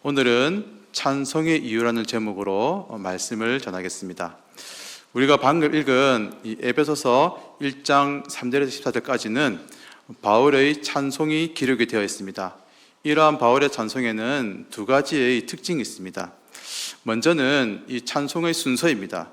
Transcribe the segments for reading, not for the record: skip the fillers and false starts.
오늘은 찬송의 이유라는 제목으로 말씀을 전하겠습니다. 우리가 방금 읽은 이 에베소서 1장 3절에서 14절까지는 바울의 찬송이 기록이 되어 있습니다. 이러한 바울의 찬송에는 두 가지의 특징이 있습니다. 먼저는 이 찬송의 순서입니다.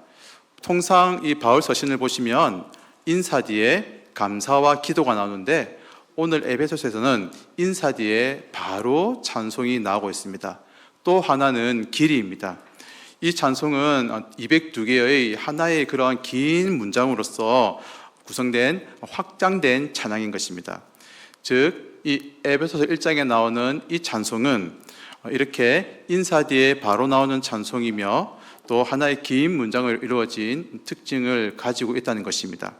통상 이 바울 서신을 보시면 인사 뒤에 감사와 기도가 나오는데 오늘 에베소서에서는 인사 뒤에 바로 찬송이 나오고 있습니다. 또 하나는 길이입니다. 이 찬송은 202개의 하나의 그러한 긴 문장으로서 구성된 확장된 찬양인 것입니다. 즉, 이 에베소서 1장에 나오는 이 찬송은 이렇게 인사 뒤에 바로 나오는 찬송이며 또 하나의 긴 문장을 이루어진 특징을 가지고 있다는 것입니다.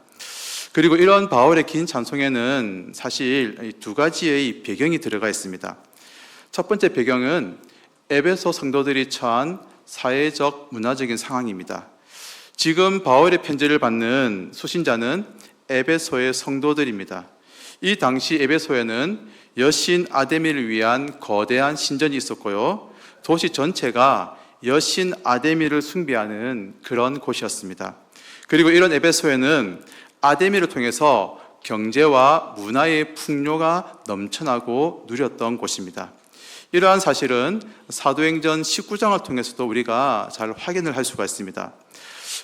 그리고 이런 바울의 긴 찬송에는 사실 두 가지의 배경이 들어가 있습니다. 첫 번째 배경은 에베소 성도들이 처한 사회적 문화적인 상황입니다. 지금 바울의 편지를 받는 수신자는 에베소의 성도들입니다. 이 당시 에베소에는 여신 아데미를 위한 거대한 신전이 있었고요, 도시 전체가 여신 아데미를 숭배하는 그런 곳이었습니다. 그리고 이런 에베소에는 아데미를 통해서 경제와 문화의 풍요가 넘쳐나고 누렸던 곳입니다. 이러한 사실은 사도행전 19장을 통해서도 우리가 잘 확인을 할 수가 있습니다.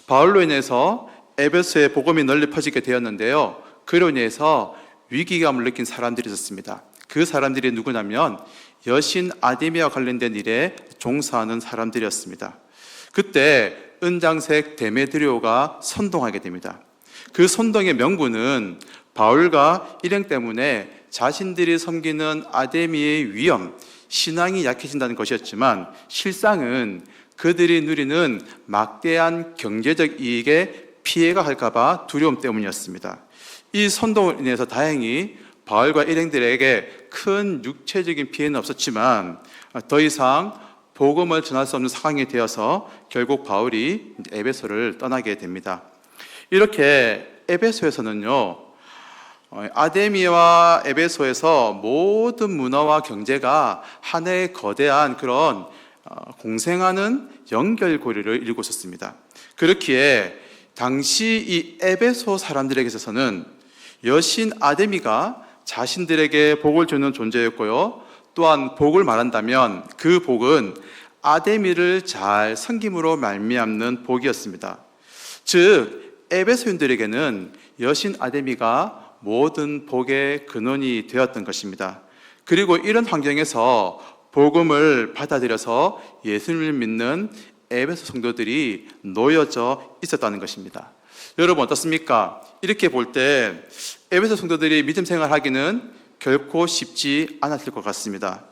바울로 인해서 에베소의 복음이 널리 퍼지게 되었는데요, 그로 인해서 위기감을 느낀 사람들이 있었습니다. 그 사람들이 누구냐면 여신 아데미와 관련된 일에 종사하는 사람들이었습니다. 그때 은장색 데메드리오가 선동하게 됩니다. 그 선동의 명분은 바울과 일행 때문에 자신들이 섬기는 아데미의 위엄, 신앙이 약해진다는 것이었지만 실상은 그들이 누리는 막대한 경제적 이익에 피해가 갈까봐 두려움 때문이었습니다. 이 선동을 인해서 다행히 바울과 일행들에게 큰 육체적인 피해는 없었지만 더 이상 복음을 전할 수 없는 상황이 되어서 결국 바울이 에베소를 떠나게 됩니다. 이렇게 에베소에서는요, 아데미와 에베소에서 모든 문화와 경제가 하나의 거대한 그런 공생하는 연결고리를 이루고 있었습니다. 그렇기에 당시 이 에베소 사람들에게 있어서는 여신 아데미가 자신들에게 복을 주는 존재였고요, 또한 복을 말한다면 그 복은 아데미를 잘 섬김으로 말미암는 복이었습니다. 즉, 에베소인들에게는 여신 아데미가 모든 복의 근원이 되었던 것입니다. 그리고 이런 환경에서 복음을 받아들여서 예수님을 믿는 에베소 성도들이 놓여져 있었다는 것입니다. 여러분 어떻습니까? 이렇게 볼 때 에베소 성도들이 믿음 생활하기는 결코 쉽지 않았을 것 같습니다.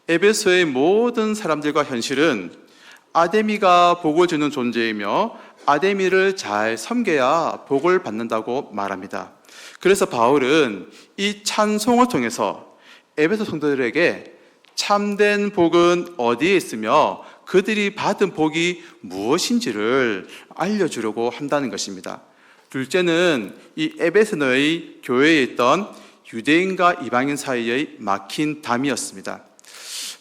에베소의 모든 사람들과 현실은 아데미가 복을 주는 존재이며 아데미를 잘 섬겨야 복을 받는다고 말합니다. 그래서 바울은 이 찬송을 통해서 에베소 성도들에게 참된 복은 어디에 있으며 그들이 받은 복이 무엇인지를 알려주려고 한다는 것입니다. 둘째는 이 에베소의 교회에 있던 유대인과 이방인 사이의 막힌 담이었습니다.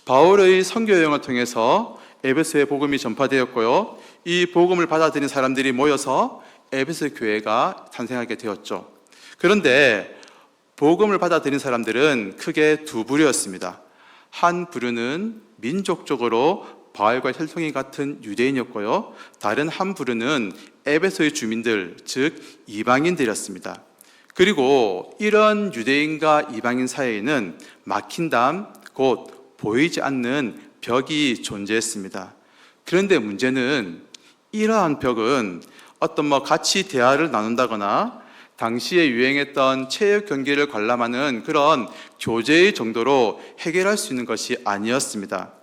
바울의 선교 여행을 통해서 에베소의 복음이 전파되었고요, 이 복음을 받아들인 사람들이 모여서 에베소 교회가 탄생하게 되었죠. 그런데 복음을 받아들인 사람들은 크게 두 부류였습니다. 한 부류는 민족적으로 바울과 혈통이 같은 유대인이었고요, 다른 한 부류는 에베소의 주민들, 즉 이방인들이었습니다. 그리고 이런 유대인과 이방인 사이에는 막힌 담, 곧 보이지 않는 벽이 존재했습니다. 그런데 문제는 이러한 벽은 어떤 같이 대화를 나눈다거나 당시에 유행했던 체육 경기를 관람하는 그런 교제의 정도로 해결할 수 있는 것이 아니었습니다.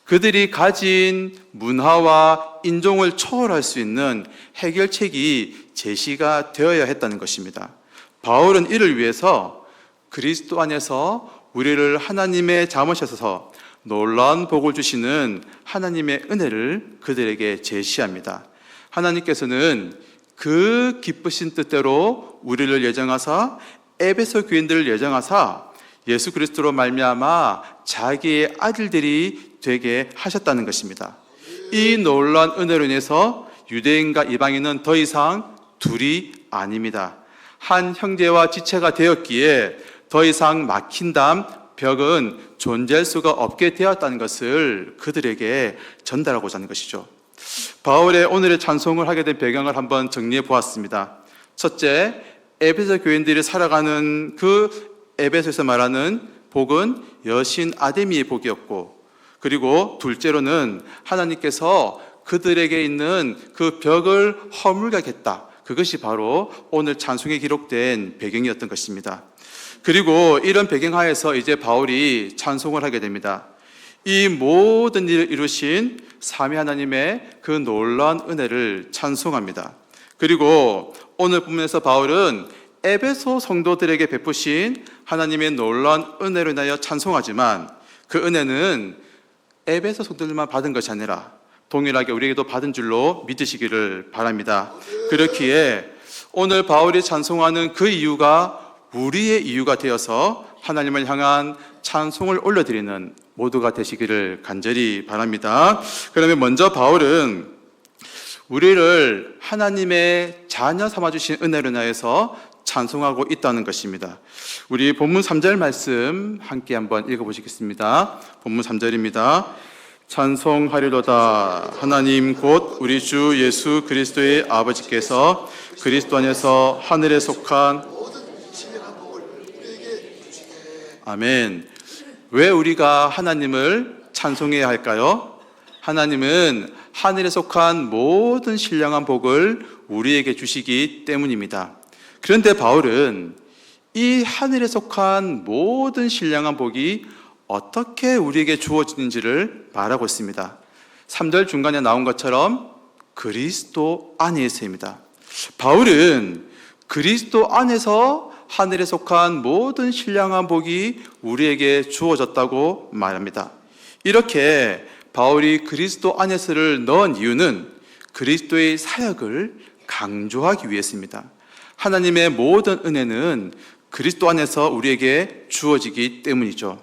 그들이 가진 문화와 인종을 초월할 수 있는 해결책이 제시가 되어야 했다는 것입니다. 바울은 이를 위해서 그리스도 안에서 우리를 하나님의 자모셔서 놀라운 복을 주시는 하나님의 은혜를 그들에게 제시합니다. 하나님께서는 그 기쁘신 뜻대로 우리를 예정하사 에베소 교인들을 예정하사 예수 그리스도로 말미암아 자기의 아들들이 되게 하셨다는 것입니다. 이 놀라운 은혜로 인해서 유대인과 이방인은 더 이상 둘이 아닙니다. 한 형제와 지체가 되었기에 더 이상 막힌 벽은 존재할 수가 없게 되었다는 것을 그들에게 전달하고자 하는 것이죠. 바울의 오늘의 찬송을 하게 된 배경을 한번 정리해 보았습니다. 첫째, 에베소 교인들이 살아가는 그 에베소에서 말하는 복은 여신 아데미의 복이었고, 그리고 둘째로는 하나님께서 그들에게 있는 그 벽을 허물게 하겠다. 그것이 바로 오늘 찬송에 기록된 배경이었던 것입니다. 그리고 이런 배경 하에서 이제 바울이 찬송을 하게 됩니다. 이 모든 일을 이루신 삼위 하나님의 그 놀라운 은혜를 찬송합니다. 그리고 오늘 본문에서 바울은 에베소 성도들에게 베푸신 하나님의 놀라운 은혜로 인하여 찬송하지만 그 은혜는 에베소 성도들만 받은 것이 아니라 동일하게 우리에게도 받은 줄로 믿으시기를 바랍니다. 그렇기에 오늘 바울이 찬송하는 그 이유가 우리의 이유가 되어서 하나님을 향한 찬송을 올려드리는 모두가 되시기를 간절히 바랍니다. 그러면 먼저 바울은 우리를 하나님의 자녀 삼아주신 은혜로 인하여서 찬송하고 있다는 것입니다. 우리 본문 3절 말씀 함께 한번 읽어보시겠습니다. 본문 3절입니다. 찬송하리로다 하나님 곧 우리 주 예수 그리스도의 아버지께서 그리스도 안에서 하늘에 속한 아멘. 왜 우리가 하나님을 찬송해야 할까요? 하나님은 하늘에 속한 모든 신령한 복을 우리에게 주시기 때문입니다. 그런데 바울은 이 하늘에 속한 모든 신령한 복이 어떻게 우리에게 주어지는지를 말하고 있습니다. 3절 중간에 나온 것처럼 그리스도 안에서입니다. 바울은 그리스도 안에서 하늘에 속한 모든 신령한 복이 우리에게 주어졌다고 말합니다. 이렇게 바울이 그리스도 안에서를 넣은 이유는 그리스도의 사역을 강조하기 위해서입니다. 하나님의 모든 은혜는 그리스도 안에서 우리에게 주어지기 때문이죠.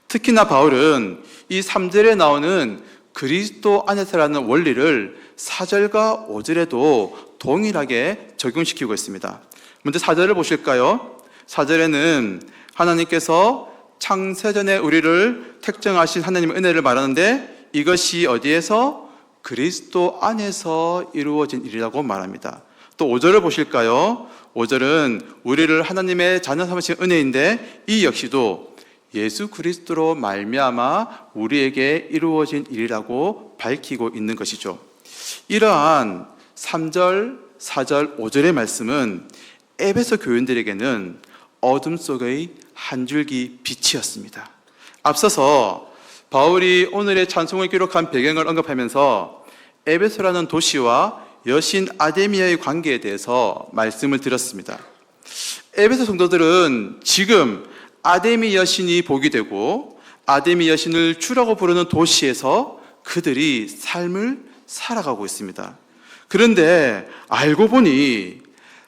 특히나 바울은 이 3절에 나오는 그리스도 안에서라는 원리를 4절과 5절에도 동일하게 적용시키고 있습니다. 먼저 4절을 보실까요? 4절에는 하나님께서 창세전에 우리를 택정하신 하나님의 은혜를 말하는데 이것이 어디에서? 그리스도 안에서 이루어진 일이라고 말합니다. 또 5절을 보실까요? 5절은 우리를 하나님의 자녀 삼으신 은혜인데 이 역시도 예수 그리스도로 말미암아 우리에게 이루어진 일이라고 밝히고 있는 것이죠. 이러한 3절, 4절, 5절의 말씀은 에베소 교인들에게는 어둠 속의 한 줄기 빛이었습니다. 앞서서 바울이 오늘의 찬송을 기록한 배경을 언급하면서 에베소라는 도시와 여신 아데미아의 관계에 대해서 말씀을 드렸습니다. 에베소 성도들은 지금 아데미 여신이 복이 되고 아데미 여신을 주라고 부르는 도시에서 그들이 삶을 살아가고 있습니다. 그런데 알고 보니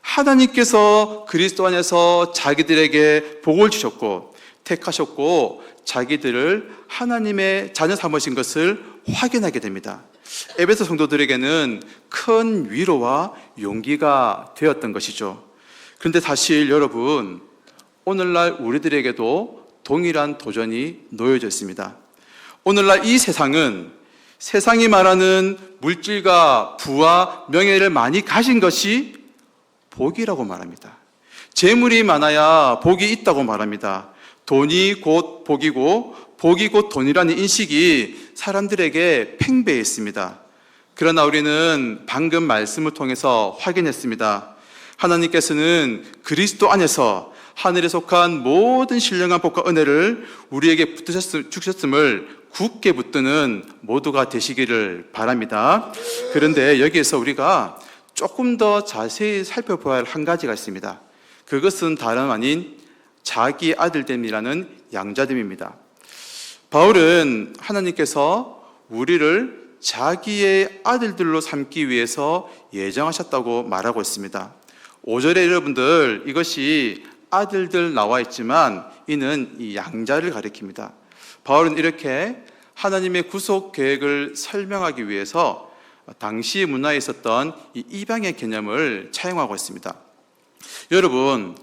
하나님께서 그리스도 안에서 자기들에게 복을 주셨고 택하셨고 자기들을 하나님의 자녀 삼으신 것을 확인하게 됩니다. 에베소 성도들에게는 큰 위로와 용기가 되었던 것이죠. 그런데 사실 여러분, 오늘날 우리들에게도 동일한 도전이 놓여져 있습니다. 오늘날 이 세상은 세상이 말하는 물질과 부와 명예를 많이 가진 것이 복이라고 말합니다. 재물이 많아야 복이 있다고 말합니다. 돈이 곧 복이고 복이 곧 돈이라는 인식이 사람들에게 팽배해 있습니다. 그러나 우리는 방금 말씀을 통해서 확인했습니다. 하나님께서는 그리스도 안에서 하늘에 속한 모든 신령한 복과 은혜를 우리에게 주셨음을 굳게 붙드는 모두가 되시기를 바랍니다. 그런데 여기에서 우리가 조금 더 자세히 살펴봐야 할 한 가지가 있습니다. 그것은 다름 아닌 자기 아들됨이라는 양자됨입니다. 바울은 하나님께서 우리를 자기의 아들들로 삼기 위해서 예정하셨다고 말하고 있습니다. 5절에 여러분들 이것이 아들들 나와 있지만 이는 이 양자를 가리킵니다. 바울은 이렇게 하나님의 구속 계획을 설명하기 위해서 당시 문화에 있었던 이 이방의 개념을 차용하고 있습니다. 여러분,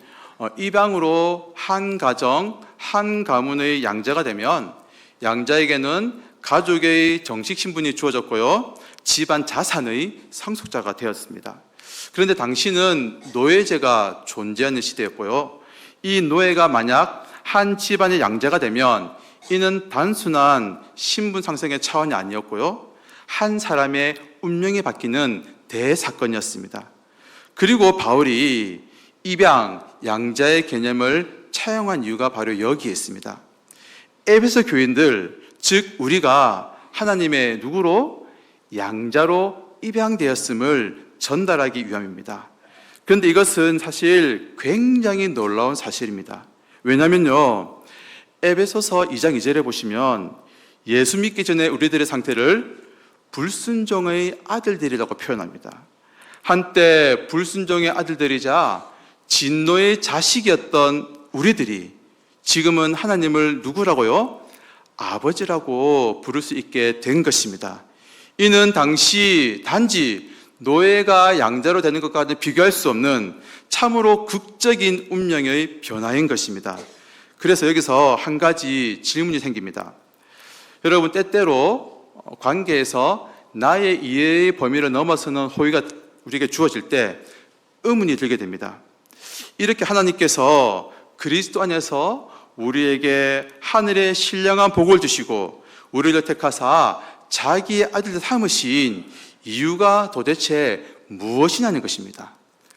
이방으로 한 가정, 한 가문의 양자가 되면 양자에게는 가족의 정식 신분이 주어졌고요, 집안 자산의 상속자가 되었습니다. 그런데 당시는 노예제가 존재하는 시대였고요, 이 노예가 만약 한 집안의 양자가 되면 이는 단순한 신분 상승의 차원이 아니었고요, 한 사람의 운명이 바뀌는 대사건이었습니다. 그리고 바울이 입양, 양자의 개념을 차용한 이유가 바로 여기에 있습니다. 에베소 교인들, 즉 우리가 하나님의 누구로? 양자로 입양되었음을 전달하기 위함입니다. 그런데 이것은 사실 굉장히 놀라운 사실입니다. 왜냐면요, 에베소서 2장 2절에 보시면 예수 믿기 전에 우리들의 상태를 불순종의 아들들이라고 표현합니다. 한때 불순종의 아들들이자 진노의 자식이었던 우리들이 지금은 하나님을 누구라고요? 아버지라고 부를 수 있게 된 것입니다. 이는 당시 단지 노예가 양자로 되는 것과는 비교할 수 없는 참으로 극적인 운명의 변화인 것입니다. 그래서 여기서 한 가지 질문이 생깁니다. 여러분, 때때로 관계에서 나의 이해의 범위를 넘어서는 호의가 우리에게 주어질 때 의문이 들게 됩니다. 이렇게 하나님께서 그리스도 안에서 우리에게 하늘의 신령한 복을 주시고 우리를 택하사 자기의 아들들 삼으신 이유가 도대체 무엇이냐는 것입니다.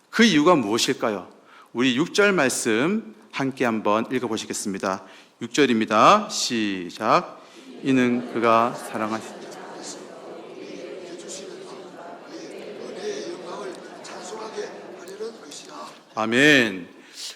그 이유가 무엇일까요? 우리 6절 말씀 함께 한번 읽어보시겠습니다. 6절입니다. 시작. 이는 그가 사랑하신 아멘.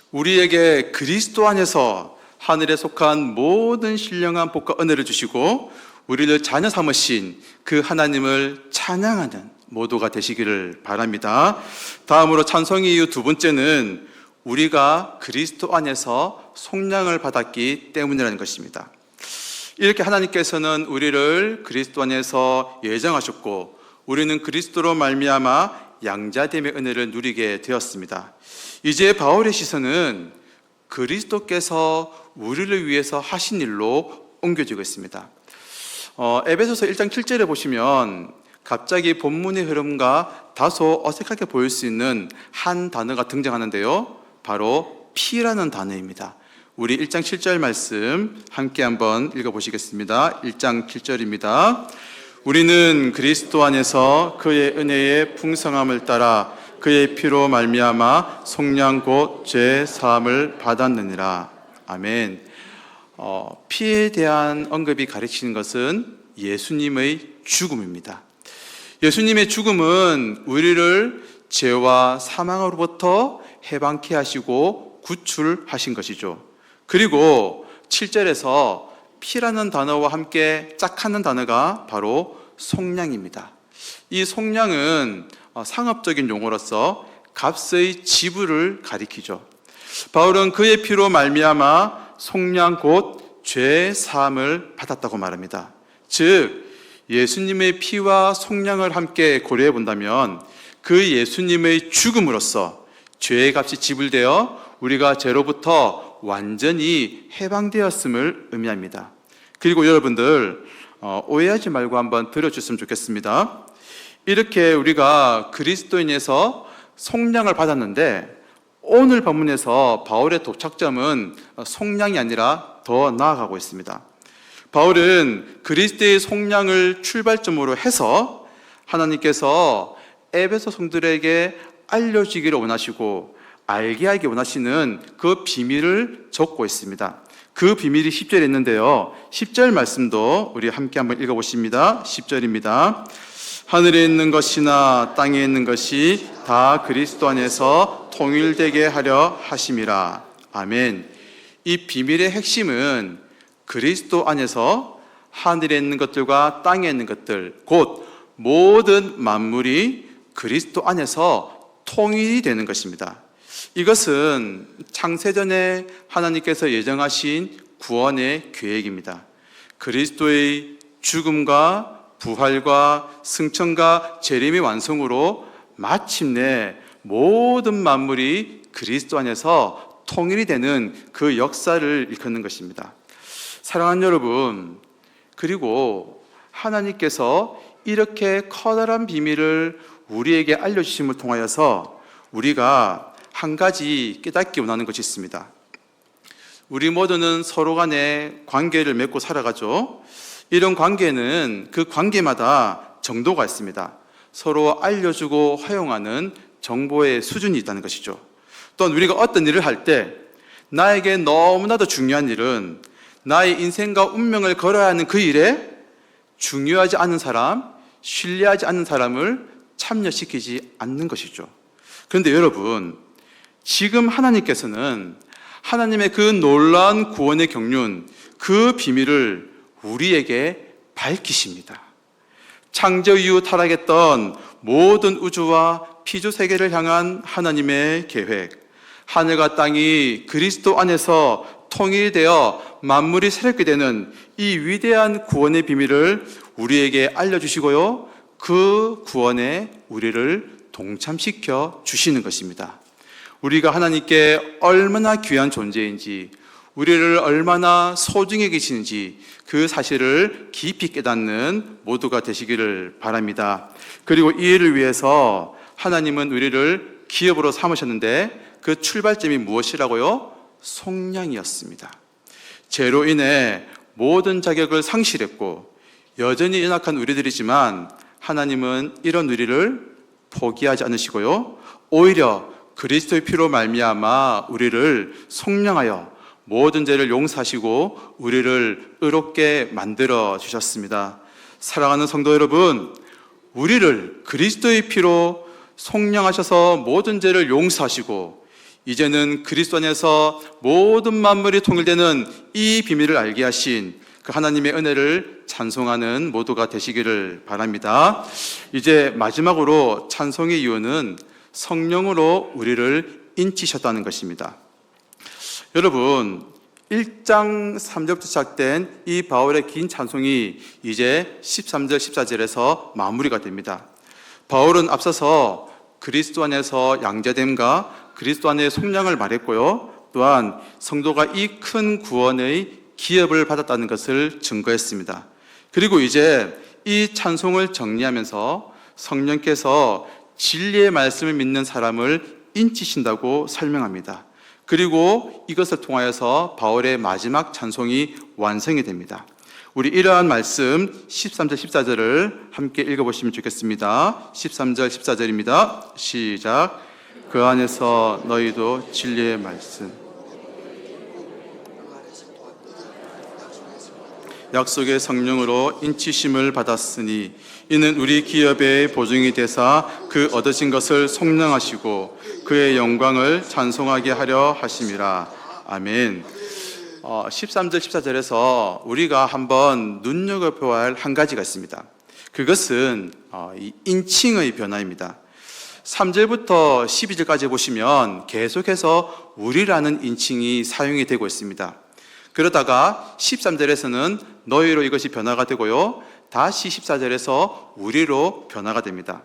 우리에게 그리스도 안에서 하늘에 속한 모든 신령한 복과 은혜를 주시고 우리를 자녀 삼으신 그 하나님을 찬양하는 모두가 되시기를 바랍니다. 다음으로 찬송의 이유 두 번째는 우리가 그리스도 안에서 속량을 받았기 때문이라는 것입니다. 이렇게 하나님께서는 우리를 그리스도 안에서 예정하셨고 우리는 그리스도로 말미암아 양자됨의 은혜를 누리게 되었습니다. 이제 바울의 시선은 그리스도께서 우리를 위해서 하신 일로 옮겨지고 있습니다. 에베소서 1장 7절에 보시면 갑자기 본문의 흐름과 다소 어색하게 보일 수 있는 한 단어가 등장하는데요, 바로 피라는 단어입니다. 우리 1장 7절 말씀 함께 한번 읽어보시겠습니다. 1장 7절입니다. 우리는 그리스도 안에서 그의 은혜의 풍성함을 따라 그의 피로 말미암아 속량 곧 죄 사함을 받았느니라. 아멘. 피에 대한 언급이 가르치는 것은 예수님의 죽음입니다. 예수님의 죽음은 우리를 죄와 사망으로부터 해방케 하시고 구출하신 것이죠. 그리고 7절에서 피라는 단어와 함께 짝하는 단어가 바로 속량입니다. 이 속량은 상업적인 용어로서 값의 지불을 가리키죠. 바울은 그의 피로 말미암아 속량 곧 죄 사함을 받았다고 말합니다. 즉 예수님의 피와 속량을 함께 고려해 본다면 그 예수님의 죽음으로써 죄의 값이 지불되어 우리가 죄로부터 완전히 해방되었음을 의미합니다. 그리고 여러분들 오해하지 말고 한번 들어주셨으면 좋겠습니다. 이렇게 우리가 그리스도인에서 속량을 받았는데 오늘 본문에서 바울의 도착점은 속량이 아니라 더 나아가고 있습니다. 바울은 그리스도의 속량을 출발점으로 해서 하나님께서 에베소 성들에게 알려주기를 원하시고 알게 하기 원하시는 그 비밀을 적고 있습니다. 그 비밀이 10절에 있는데요, 10절 말씀도 우리 함께 한번 읽어보십니다. 10절입니다. 하늘에 있는 것이나 땅에 있는 것이 다 그리스도 안에서 통일되게 하려 하심이라. 아멘. 이 비밀의 핵심은 그리스도 안에서 하늘에 있는 것들과 땅에 있는 것들, 곧 모든 만물이 그리스도 안에서 통일이 되는 것입니다. 이것은 창세전에 하나님께서 예정하신 구원의 계획입니다. 그리스도의 죽음과 부활과 승천과 재림의 완성으로 마침내 모든 만물이 그리스도 안에서 통일이 되는 그 역사를 일컫는 것입니다. 사랑하는 여러분, 그리고 하나님께서 이렇게 커다란 비밀을 우리에게 알려주심을 통하여서 우리가 한 가지 깨닫기 원하는 것이 있습니다. 우리 모두는 서로 간에 관계를 맺고 살아가죠. 이런 관계는 그 관계마다 정도가 있습니다. 서로 알려주고 허용하는 정보의 수준이 있다는 것이죠. 또한 우리가 어떤 일을 할 때 나에게 너무나도 중요한 일은 나의 인생과 운명을 걸어야 하는 그 일에 중요하지 않은 사람, 신뢰하지 않는 사람을 참여시키지 않는 것이죠. 그런데 여러분, 지금 하나님께서는 하나님의 그 놀라운 구원의 경륜, 그 비밀을 우리에게 밝히십니다. 창조 이후 타락했던 모든 우주와 피조 세계를 향한 하나님의 계획, 하늘과 땅이 그리스도 안에서 통일되어 만물이 새롭게 되는 이 위대한 구원의 비밀을 우리에게 알려주시고요, 그 구원에 우리를 동참시켜 주시는 것입니다. 우리가 하나님께 얼마나 귀한 존재인지, 우리를 얼마나 소중히 계시는지 그 사실을 깊이 깨닫는 모두가 되시기를 바랍니다. 그리고 이 일을 위해서 하나님은 우리를 기업으로 삼으셨는데 그 출발점이 무엇이라고요? 속량이었습니다. 죄로 인해 모든 자격을 상실했고 여전히 연약한 우리들이지만 하나님은 이런 우리를 포기하지 않으시고요, 오히려 그리스도의 피로 말미암아 우리를 속량하여 모든 죄를 용서하시고 우리를 의롭게 만들어 주셨습니다. 사랑하는 성도 여러분, 우리를 그리스도의 피로 속량하셔서 모든 죄를 용서하시고 이제는 그리스도 안에서 모든 만물이 통일되는 이 비밀을 알게 하신 그 하나님의 은혜를 찬송하는 모두가 되시기를 바랍니다. 이제 마지막으로 찬송의 이유는 성령으로 우리를 인치셨다는 것입니다. 여러분, 1장 3절부터 시작된 이 바울의 긴 찬송이 이제 13절, 14절에서 마무리가 됩니다. 바울은 앞서서 그리스도 안에서 양자됨과 그리스도 안의 속량을 말했고요, 또한 성도가 이 큰 구원의 기업을 받았다는 것을 증거했습니다. 그리고 이제 이 찬송을 정리하면서 성령께서 진리의 말씀을 믿는 사람을 인치신다고 설명합니다. 그리고 이것을 통하여서 바울의 마지막 찬송이 완성이 됩니다. 우리 이러한 말씀 13절 14절을 함께 읽어보시면 좋겠습니다. 13절 14절입니다. 시작. 그 안에서 너희도 진리의 말씀, 약속의 성령으로 인치심을 받았으니 이는 우리 기업의 보증이 되사 그 얻으신 것을 속량하시고 그의 영광을 찬송하게 하려 하심이라. 아멘. 13절 14절에서 우리가 한번 눈여겨봐야 할 한 가지가 있습니다. 그것은 이 인칭의 변화입니다. 3절부터 12절까지 보시면 계속해서 우리라는 인칭이 사용이 되고 있습니다. 그러다가 13절에서는 너희로 이것이 변화가 되고요, 다시 14절에서 우리로 변화가 됩니다.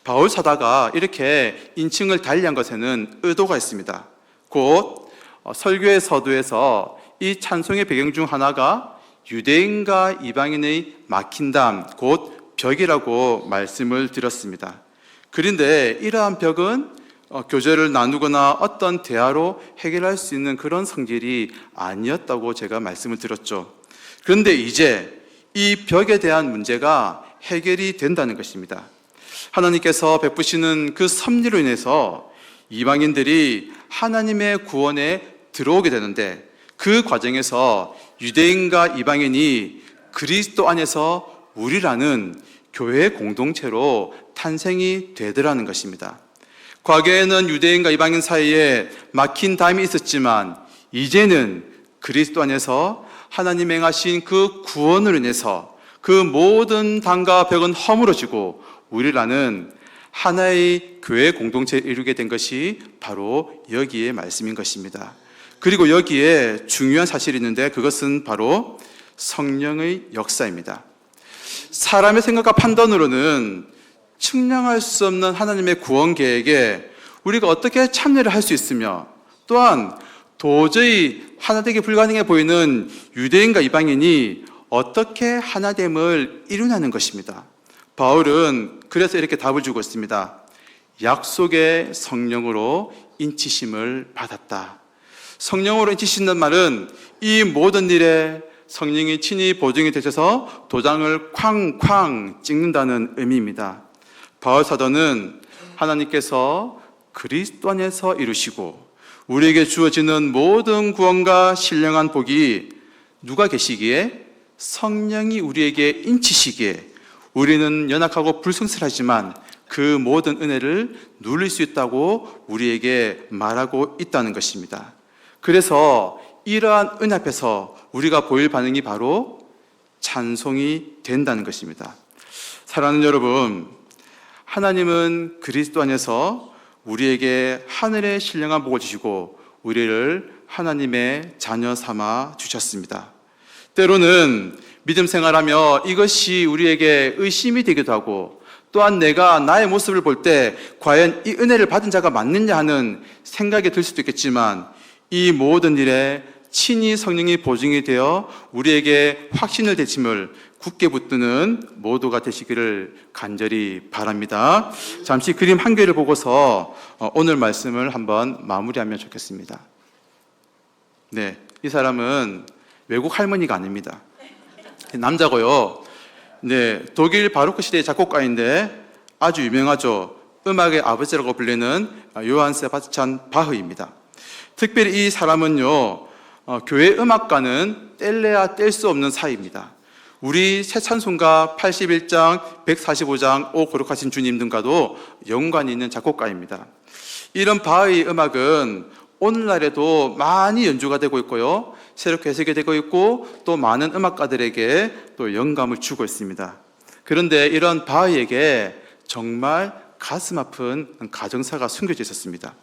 바울 사도가 이렇게 인칭을 달리한 것에는 의도가 있습니다. 곧 설교의 서두에서 이 찬송의 배경 중 하나가 유대인과 이방인의 막힌담, 곧 벽이라고 말씀을 드렸습니다. 그런데 이러한 벽은 교제를 나누거나 어떤 대화로 해결할 수 있는 그런 성질이 아니었다고 제가 말씀을 드렸죠. 그런데 이제 이 벽에 대한 문제가 해결이 된다는 것입니다. 하나님께서 베푸시는 그 섭리로 인해서 이방인들이 하나님의 구원에 들어오게 되는데, 그 과정에서 유대인과 이방인이 그리스도 안에서 우리라는 교회 공동체로 탄생이 되더라는 것입니다. 과거에는 유대인과 이방인 사이에 막힌 담이 있었지만 이제는 그리스도 안에서 하나님 행하신 그 구원으로 인해서 그 모든 담과 벽은 허물어지고 우리라는 하나의 교회 공동체를 이루게 된 것이 바로 여기에 말씀인 것입니다. 그리고 여기에 중요한 사실이 있는데 그것은 바로 성령의 역사입니다. 사람의 생각과 판단으로는 측량할 수 없는 하나님의 구원 계획에 우리가 어떻게 참여를 할 수 있으며, 또한 도저히 하나되기 불가능해 보이는 유대인과 이방인이 어떻게 하나됨을 이루냐는 것입니다. 바울은 그래서 이렇게 답을 주고 있습니다. 약속의 성령으로 인치심을 받았다. 성령으로 인치신다는 말은 이 모든 일에 성령이 친히 보증이 되셔서 도장을 쾅쾅 찍는다는 의미입니다. 바울 사도는 하나님께서 그리스도 안에서 이루시고 우리에게 주어지는 모든 구원과 신령한 복이 누가 계시기에? 성령이 우리에게 인치시기에 우리는 연약하고 불성실하지만 그 모든 은혜를 누릴 수 있다고 우리에게 말하고 있다는 것입니다. 그래서 이러한 은혜 앞에서 우리가 보일 반응이 바로 찬송이 된다는 것입니다. 사랑하는 여러분, 하나님은 그리스도 안에서 우리에게 하늘의 신령한 복을 주시고 우리를 하나님의 자녀 삼아 주셨습니다. 때로는 믿음 생활하며 이것이 우리에게 의심이 되기도 하고, 또한 내가 나의 모습을 볼 때 과연 이 은혜를 받은 자가 맞느냐 하는 생각이 들 수도 있겠지만, 이 모든 일에 친히 성령이 보증이 되어 우리에게 확신을 되심을 굳게 붙드는 모두가 되시기를 간절히 바랍니다. 잠시 그림 한 개를 보고서 오늘 말씀을 한번 마무리하면 좋겠습니다. 네, 이 사람은 외국 할머니가 아닙니다. 남자고요. 네, 독일 바로크 시대의 작곡가인데 아주 유명하죠. 음악의 아버지라고 불리는 요한 세바스찬 바흐입니다. 특별히 이 사람은요, 교회 음악과는 뗄래야 뗄 수 없는 사이입니다. 우리 새 찬송가 81장, 145장 오 거룩하신 주님 등과도 연관이 있는 작곡가입니다. 이런 바흐의 음악은 오늘날에도 많이 연주가 되고 있고요, 새롭게 해석이 되고 있고, 또 많은 음악가들에게 또 영감을 주고 있습니다. 그런데 이런 바흐에게 정말 가슴 아픈 가정사가 숨겨져 있었습니다.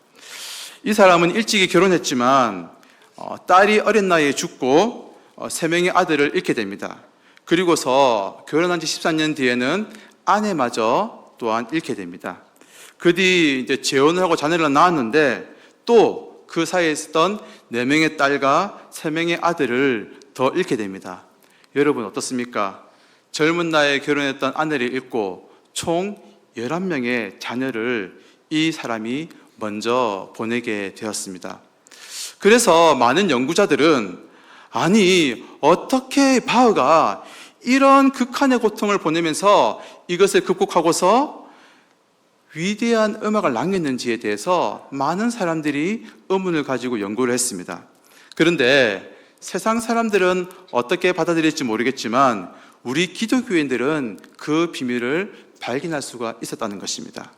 이 사람은 일찍이 결혼했지만 딸이 어린 나이에 죽고 3명의 아들을 잃게 됩니다. 그리고서 결혼한 지 14년 뒤에는 아내마저 또한 잃게 됩니다. 그 뒤 이제 재혼을 하고 자녀를 낳았는데 또 그 사이에 있었던 4명의 딸과 3명의 아들을 더 잃게 됩니다. 여러분 어떻습니까? 젊은 나이에 결혼했던 아내를 잃고 총 11명의 자녀를 이 사람이 먼저 보내게 되었습니다. 그래서 많은 연구자들은 아니 어떻게 바흐가 이런 극한의 고통을 보내면서 이것을 극복하고서 위대한 음악을 남겼는지에 대해서 많은 사람들이 의문을 가지고 연구를 했습니다. 그런데 세상 사람들은 어떻게 받아들일지 모르겠지만 우리 기독교인들은 그 비밀을 발견할 수가 있었다는 것입니다.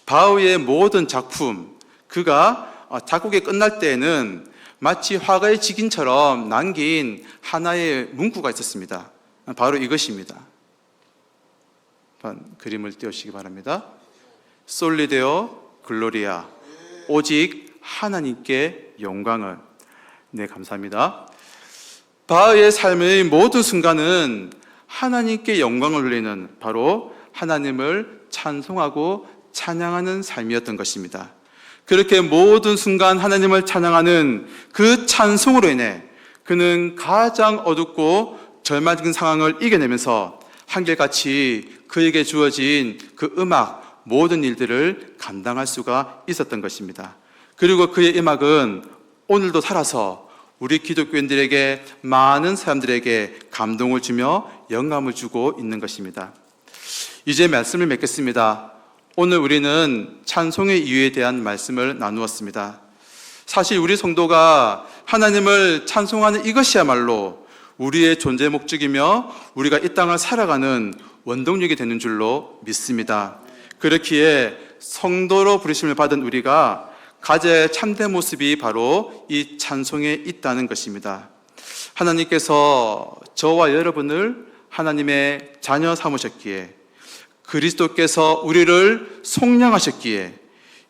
바흐의 모든 작품, 그가 작곡이 끝날 때에는 마치 화가의 직인처럼 남긴 하나의 문구가 있었습니다. 바로 이것입니다. 한번 그림을 띄우시기 바랍니다. 솔리데오 글로리아, 오직 하나님께 영광을. 네, 감사합니다. 바흐의 삶의 모든 순간은 하나님께 영광을 돌리는, 바로 하나님을 찬송하고 찬양하는 삶이었던 것입니다. 그렇게 모든 순간 하나님을 찬양하는 그 찬송으로 인해 그는 가장 어둡고 절망적인 상황을 이겨내면서 한결같이 그에게 주어진 그 음악, 모든 일들을 감당할 수가 있었던 것입니다. 그리고 그의 음악은 오늘도 살아서 우리 기독교인들에게, 많은 사람들에게 감동을 주며 영감을 주고 있는 것입니다. 이제 말씀을 맺겠습니다. 오늘 우리는 찬송의 이유에 대한 말씀을 나누었습니다. 사실 우리 성도가 하나님을 찬송하는 이것이야말로 우리의 존재 목적이며 우리가 이 땅을 살아가는 원동력이 되는 줄로 믿습니다. 그렇기에 성도로 부르심을 받은 우리가 가져야 참된 모습이 바로 이 찬송에 있다는 것입니다. 하나님께서 저와 여러분을 하나님의 자녀 삼으셨기에 그리스도께서 우리를 속량하셨기에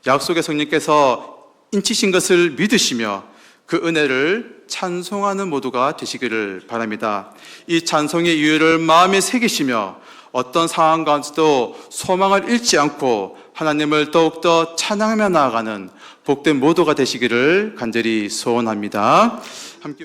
약속의 성령께서 인치신 것을 믿으시며 그 은혜를 찬송하는 모두가 되시기를 바랍니다. 이 찬송의 이유를 마음에 새기시며 어떤 상황 가운데도 소망을 잃지 않고 하나님을 더욱더 찬양하며 나아가는 복된 모두가 되시기를 간절히 소원합니다. 함께